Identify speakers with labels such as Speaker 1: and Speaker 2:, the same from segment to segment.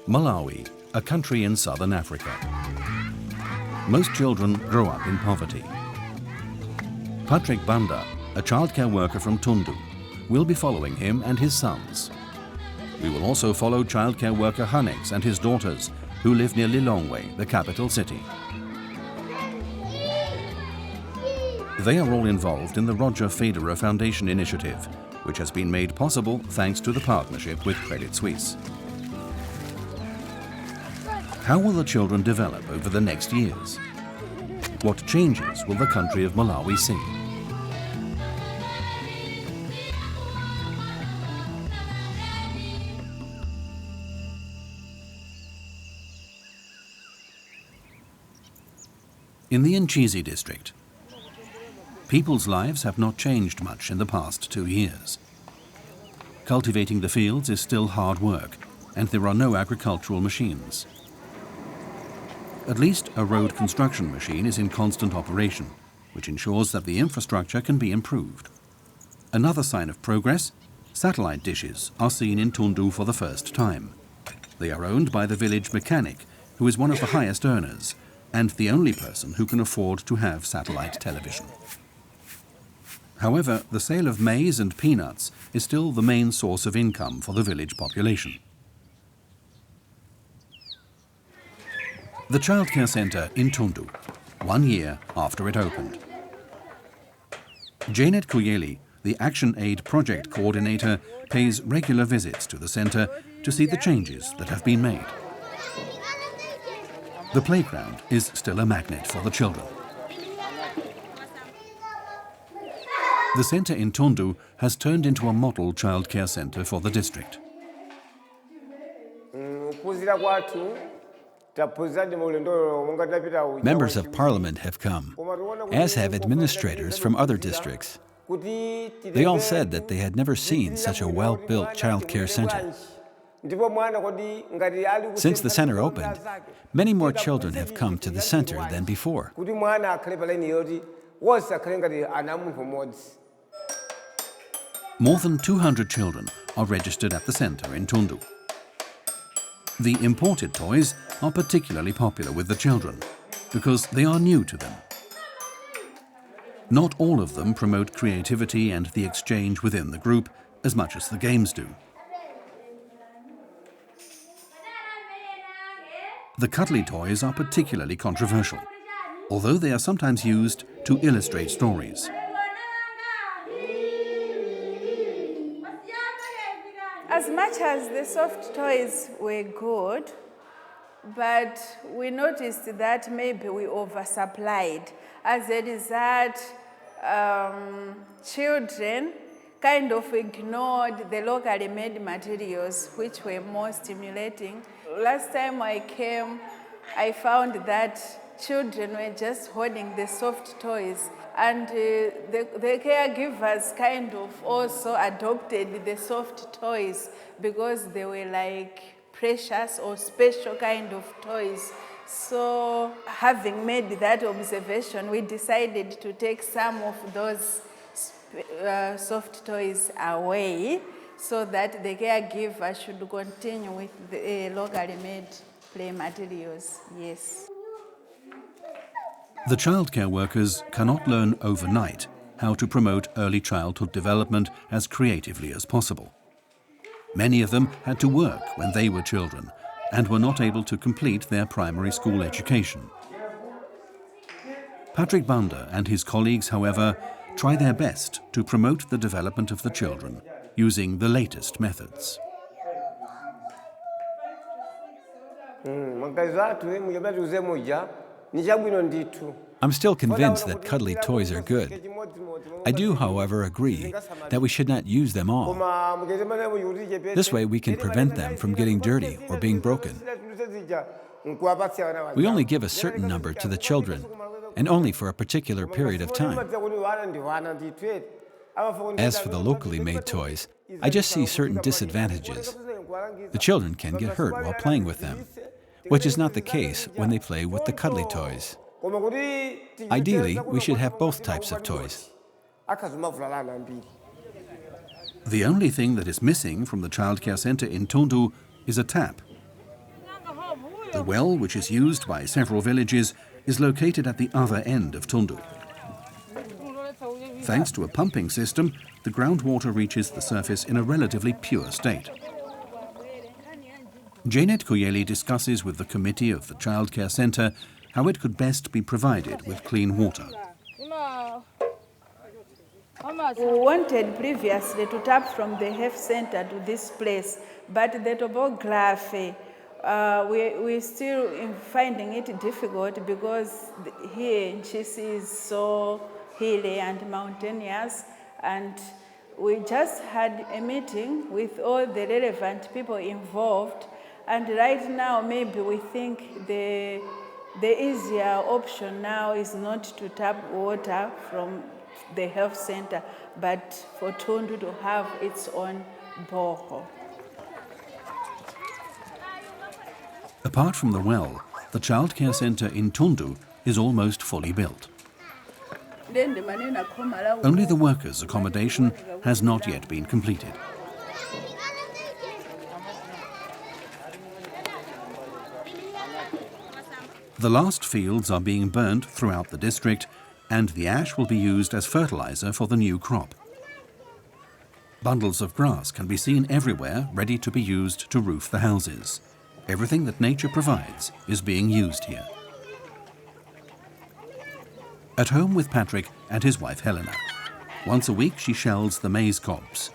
Speaker 1: Malawi, a country in southern Africa. Most children grow up in poverty. Patrick Mbanda, a childcare worker from Thundu, will be following him and his sons. We will also follow childcare worker Hanex and his daughters, who live near Lilongwe, the capital city. They are all involved in the Roger Federer Foundation initiative, which has been made possible thanks to the partnership with Credit Suisse. How will the children develop over the next years? What changes will the country of Malawi see? In the Nchizi district, people's lives have not changed much in the past 2 years. Cultivating the fields is still hard work, and there are no agricultural machines. At least a road construction machine is in constant operation, which ensures that the infrastructure can be improved. Another sign of progress, satellite dishes are seen in Thundu for the first time. They are owned by the village mechanic, who is one of the highest earners, and the only person who can afford to have satellite television. However, the sale of maize and peanuts is still the main source of income for the village population. The childcare centre in Thundu, 1 year after it opened. Janet Kuyeli, the Action Aid project coordinator, pays regular visits to the centre to see the changes that have been made. The playground is still a magnet for the children. The centre in Thundu has turned into a model childcare centre for the district.
Speaker 2: Members of Parliament have come, as have administrators from other districts. They all said that they had never seen such a well-built childcare center. Since the center opened, many more children have come to the center than before.
Speaker 1: More than 200 children are registered at the center in Thundu. The imported toys are particularly popular with the children because they are new to them. Not all of them promote creativity and the exchange within the group as much as the games do. The cuddly toys are particularly controversial, although they are sometimes used to illustrate stories.
Speaker 3: As much as the soft toys were good, but we noticed that maybe we oversupplied. As a result, children kind of ignored the locally made materials, which were more stimulating. Last time I came, I found that children were just holding the soft toys, and the caregivers kind of also adopted the soft toys because they were like precious or special kind of toys. So having made that observation, we decided to take some of those soft toys away so that the caregiver should continue with the locally made play materials. Yes.
Speaker 1: The childcare workers cannot learn overnight how to promote early childhood development as creatively as possible. Many of them had to work when they were children and were not able to complete their primary school education. Patrick Mbanda and his colleagues, however, try their best to promote the development of the children using the latest methods.
Speaker 2: I'm still convinced that cuddly toys are good. I do, however, agree that we should not use them all. This way we can prevent them from getting dirty or being broken. We only give a certain number to the children, and only for a particular period of time. As for the locally made toys, I just see certain disadvantages. The children can get hurt while playing with them, which is not the case when they play with the cuddly toys. Ideally, we should have both types of toys.
Speaker 1: The only thing that is missing from the childcare centre in Thundu is a tap. The well, which is used by several villages, is located at the other end of Thundu. Thanks to a pumping system, the groundwater reaches the surface in a relatively pure state. Janet Kuyeli discusses with the committee of the Childcare Centre how it could best be provided with clean water.
Speaker 3: We wanted previously to tap from the health center to this place, but the topography, we're still finding it difficult because here in Chisi is so hilly and mountainous, and we just had a meeting with all the relevant people involved, and right now maybe we think the easier option now is not to tap water from the health center, but for Thundu to have its own borehole.
Speaker 1: Apart from the well, the Childcare Centre in Thundu is almost fully built. Only the workers' accommodation has not yet been completed. The last fields are being burnt throughout the district, and the ash will be used as fertilizer for the new crop. Bundles of grass can be seen everywhere, ready to be used to roof the houses. Everything that nature provides is being used here. At home with Patrick and his wife Helena. Once a week she shells the maize cobs.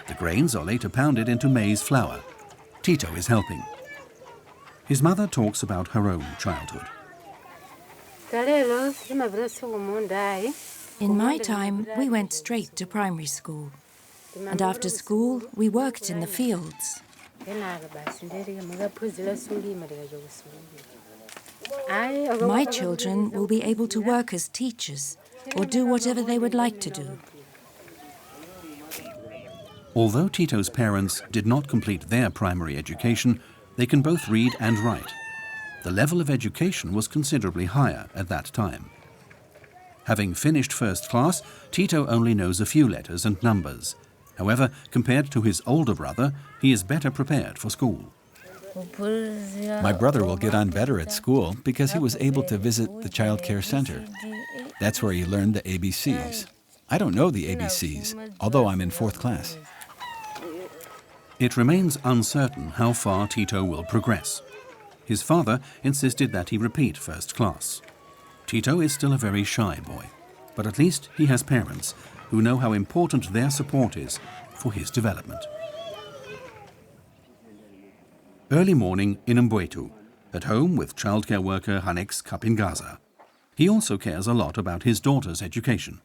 Speaker 1: The grains are later pounded into maize flour. Tito is helping. His mother talks about her own childhood.
Speaker 4: In my time, we went straight to primary school. And after school, we worked in the fields. My children will be able to work as teachers or do whatever they would like to do.
Speaker 1: Although Tito's parents did not complete their primary education, they can both read and write. The level of education was considerably higher at that time. Having finished first class, Tito only knows a few letters and numbers. However, compared to his older brother, he is better prepared for school.
Speaker 2: My brother will get on better at school because he was able to visit the Childcare Centre. That's where he learned the ABCs. I don't know the ABCs, although I'm in 4th class.
Speaker 1: It remains uncertain how far Tito will progress. His father insisted that he repeat first class. Tito is still a very shy boy, but at least he has parents who know how important their support is for his development. Early morning in Mbwetu, at home with childcare worker Hanex Kapingaza. He also cares a lot about his daughter's education.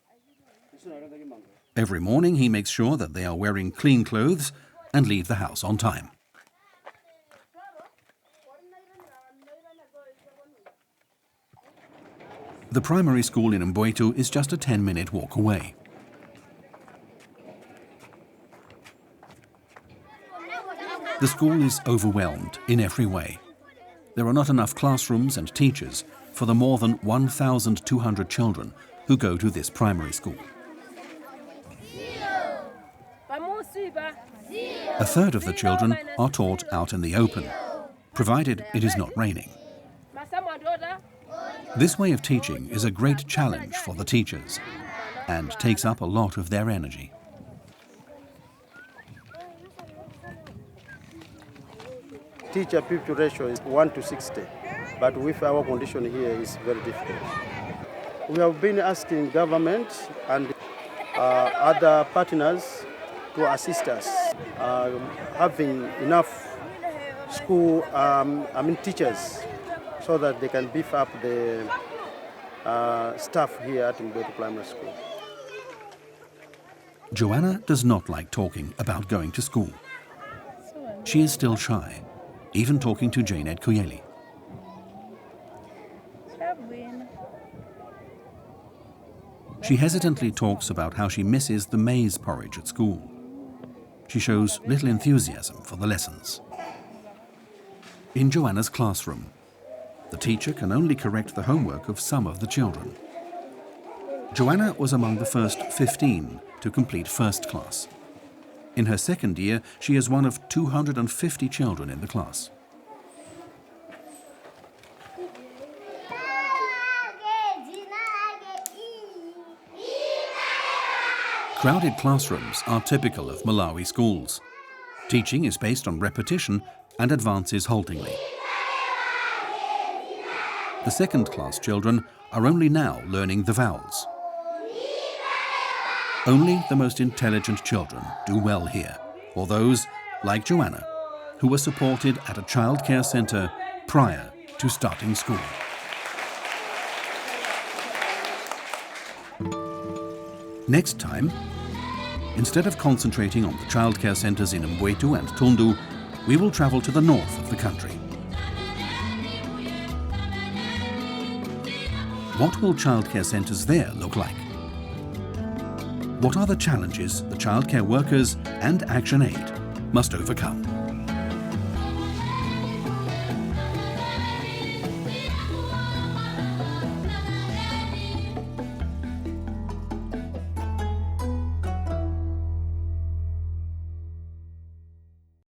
Speaker 1: Every morning he makes sure that they are wearing clean clothes and leave the house on time. The primary school in Mbwetu is just a 10-minute walk away. The school is overwhelmed in every way. There are not enough classrooms and teachers for the more than 1,200 children who go to this primary school. A third of the children are taught out in the open, provided it is not raining. This way of teaching is a great challenge for the teachers and takes up a lot of their energy.
Speaker 5: Teacher-pupil ratio is 1:60, but with our condition here it's very difficult. We have been asking government and other partners to assist us having enough school, teachers, so that they can beef up the staff here at Mbwetu Primary School.
Speaker 1: Joanna does not like talking about going to school. She is still shy, even talking to Janet Kuyeli. She hesitantly talks about how she misses the maize porridge at school. She shows little enthusiasm for the lessons. In Joanna's classroom, the teacher can only correct the homework of some of the children. Joanna was among the first 15 to complete first class. In her second year, she is one of 250 children in the class. Crowded classrooms are typical of Malawi schools. Teaching is based on repetition and advances haltingly. The second-class children are only now learning the vowels. Only the most intelligent children do well here, or those, like Joanna, who were supported at a childcare centre prior to starting school. Next time, instead of concentrating on the childcare centres in Mbwetu and Thundu, we will travel to the north of the country. What will childcare centres there look like? What are the challenges the childcare workers and Action Aid must overcome?